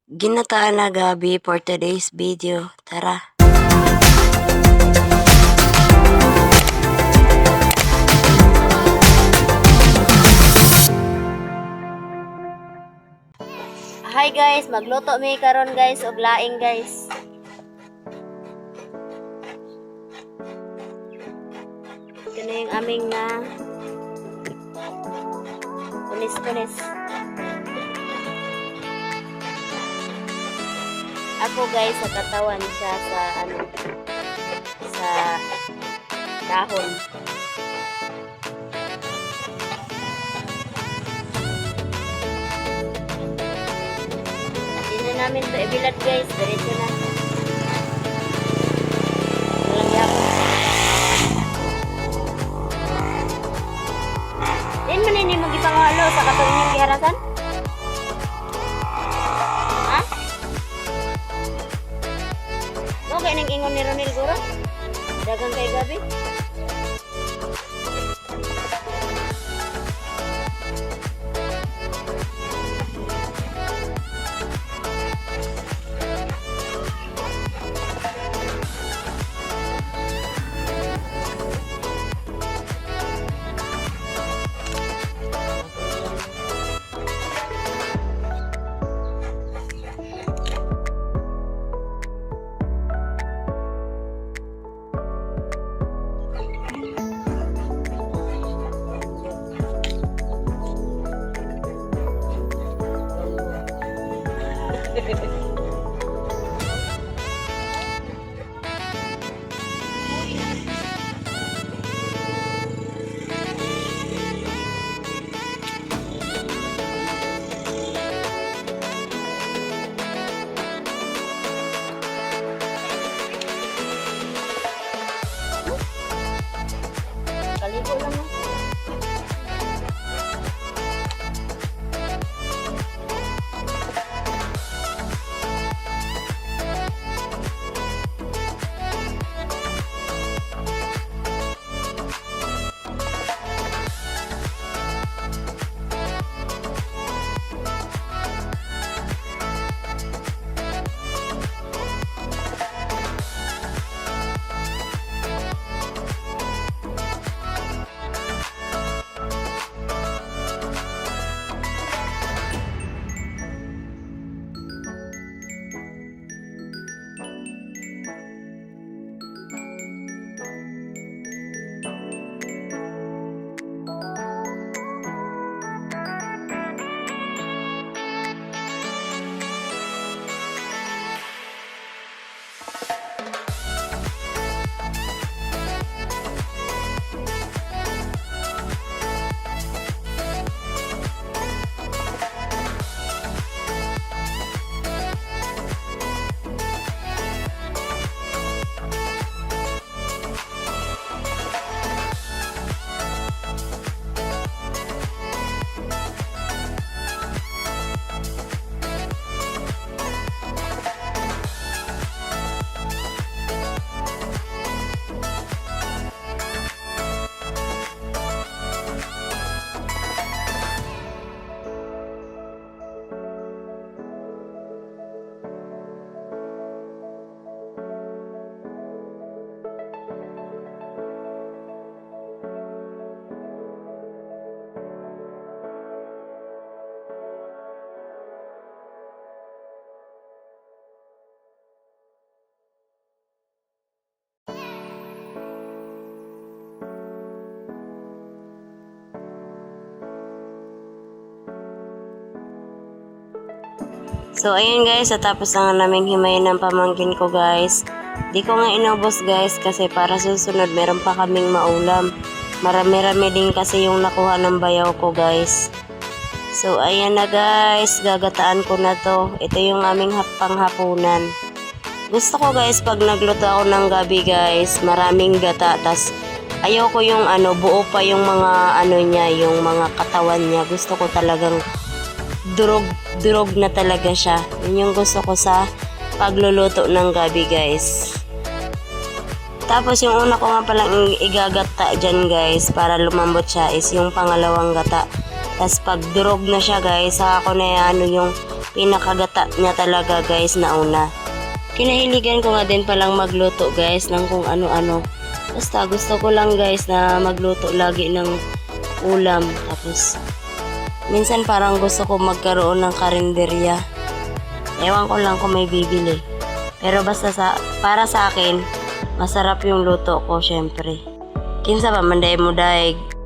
Ginataan na gabi for today's video. Tara! Hi guys, magluto mi karon guys og laing guys. Ito na yung aming na kunis-kunis. Ako guys, sa katawan siya sa sa dahon. Hindi na namin to ibilad guys, diretso na. Walang yapon. Din man ini magipangalo sa katong inyong giharasan? Ha? No, kaya nang ingon ni Ronel Guro? Dagang kay gabi? Kaligo lang mo. So, ayun guys, natapos na nga naming himayin ng pamangkin ko guys. Di ko nga inubos guys kasi para susunod meron pa kaming maulam. Marami-rami din kasi yung nakuha ng bayaw ko guys. So, ayan na guys, gagataan ko na to. Ito yung aming panghapunan. Gusto ko guys, pag nagluto ako ng gabi guys, maraming gata. Tas, ayaw ko yung buo pa yung mga niya, yung mga katawan niya. Gusto ko talagang durog na talaga siya. Yun yung gusto ko sa pagluluto ng gabi guys. Tapos yung una ko nga palang igagata dyan guys para lumambot siya is yung pangalawang gata. Tapos pag durog na siya guys, saka ko na yung pinakagata niya talaga guys na una. Kinahiligan ko nga din palang magluto guys ng kung ano-ano. Basta gusto ko lang guys na magluto lagi ng ulam. Tapos minsan parang gusto ko magkaroon ng karinderya. Ewan ko lang kung may bibili. Pero basta para sa akin, masarap yung luto ko syempre. Kinsa pa manday mo daig